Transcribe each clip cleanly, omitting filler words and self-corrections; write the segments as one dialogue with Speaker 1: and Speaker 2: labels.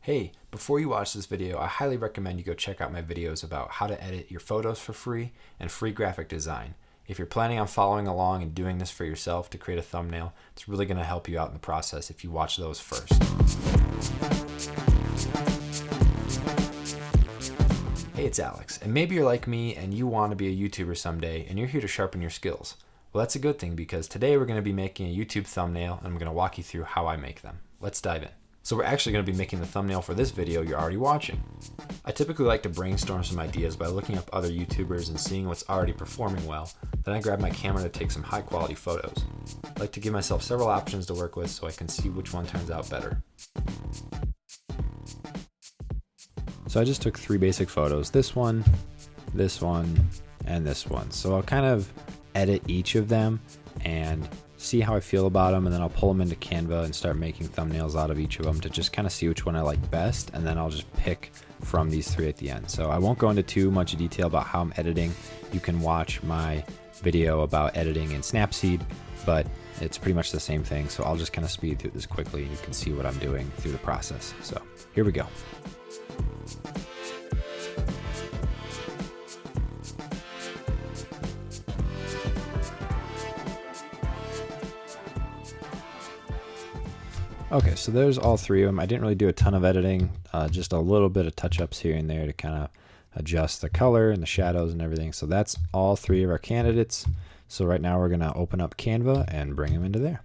Speaker 1: Hey, before you watch this video, I highly recommend you go check out my videos about how to edit your photos for free and free graphic design. If you're planning on following along and doing this for yourself to create a thumbnail, it's really going to help you out in the process if you watch those first. Hey, it's Alex, and maybe you're like me and you want to be a YouTuber someday and you're here to sharpen your skills. Well, that's a good thing because today we're going to be making a YouTube thumbnail and I'm going to walk you through how I make them. Let's dive in. So we're actually going to be making the thumbnail for this video you're already watching. I typically like to brainstorm some ideas by looking up other YouTubers and seeing what's already performing well. Then I grab my camera to take some high quality photos. I like to give myself several options to work with so I can see which one turns out better. So I just took 3 basic photos, this one, and this one. So I'll kind of edit each of them and see how I feel about them, and then I'll pull them into Canva and start making thumbnails out of each of them to just kind of see which one I like best, and then I'll just pick from these 3 at the end. So I won't go into too much detail about how I'm editing. You can watch my video about editing in Snapseed, but it's pretty much the same thing. So I'll just kind of speed through this quickly and you can see what I'm doing through the process. So here we go. Okay, so there's all 3 of them. I didn't really do a ton of editing, just a little bit of touch-ups here and there to kind of adjust the color and the shadows and everything. So that's all 3 of our candidates. So right now we're going to open up Canva and bring them into there.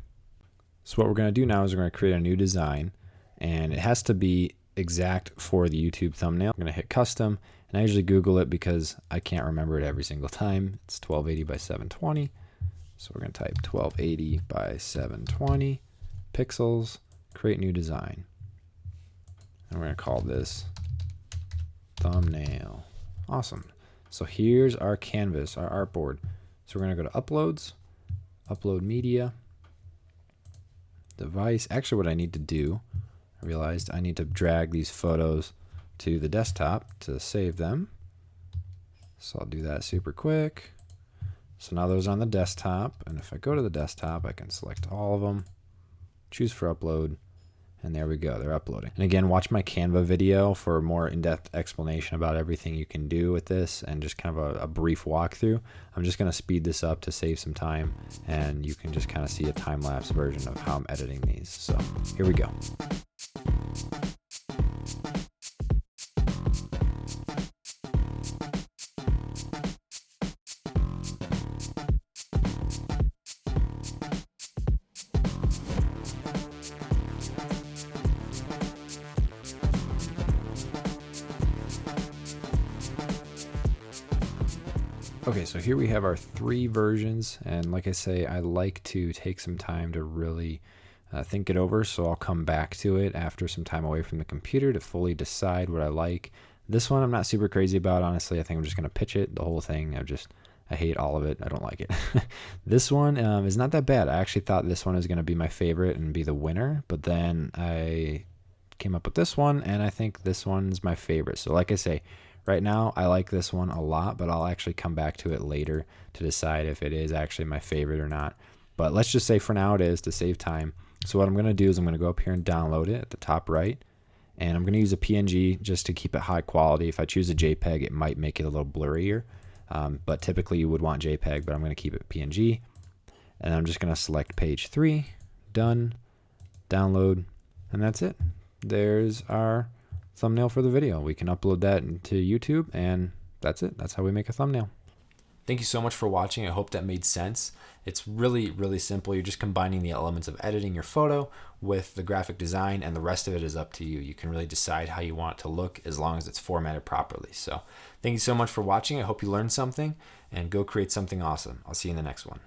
Speaker 1: So what we're going to do now is we're going to create a new design, and it has to be exact for the YouTube thumbnail. I'm going to hit custom, and I usually Google it because I can't remember it every single time. It's 1280 by 720. So we're going to type 1280 by 720 pixels. Create new design, and we're going to call this thumbnail. Awesome. So here's our canvas, our artboard. So we're going to go to uploads, upload media, device. Actually, what I need to do, I realized I need to drag these photos to the desktop to save them. So I'll do that super quick. So now those are on the desktop, and if I go to the desktop, I can select all of them, choose for upload, and there we go, they're uploading. And again, watch my Canva video for a more in-depth explanation about everything you can do with this and just kind of a brief walkthrough. I'm just going to speed this up to save some time, and you can just kind of see a time-lapse version of how I'm editing these. So here we go. Okay, so here we have our 3 versions, and like I say, I like to take some time to really think it over, so I'll come back to it after some time away from the computer to fully decide what I like. This one I'm not super crazy about, honestly. I think I'm just going to pitch it, the whole thing. I hate all of it. I don't like it. This one is not that bad. I actually thought this one was going to be my favorite and be the winner, but then I came up with this one, and I think this one's my favorite. So like I say, right now, I like this one a lot, but I'll actually come back to it later to decide if it is actually my favorite or not. But let's just say for now it is, to save time. So what I'm going to do is I'm going to go up here and download it at the top right. And I'm going to use a PNG just to keep it high quality. If I choose a JPEG, it might make it a little blurrier. But typically you would want JPEG, but I'm going to keep it PNG. And I'm just going to select page 3, done, download, and that's it. There's our thumbnail for the video. We can upload that into YouTube, and that's it. That's how we make a thumbnail. Thank you so much for watching. I hope that made sense. It's really, really simple. You're just combining the elements of editing your photo with the graphic design, and the rest of it is up to you. You can really decide how you want it to look as long as it's formatted properly. So thank you so much for watching. I hope you learned something, and go create something awesome. I'll see you in the next one.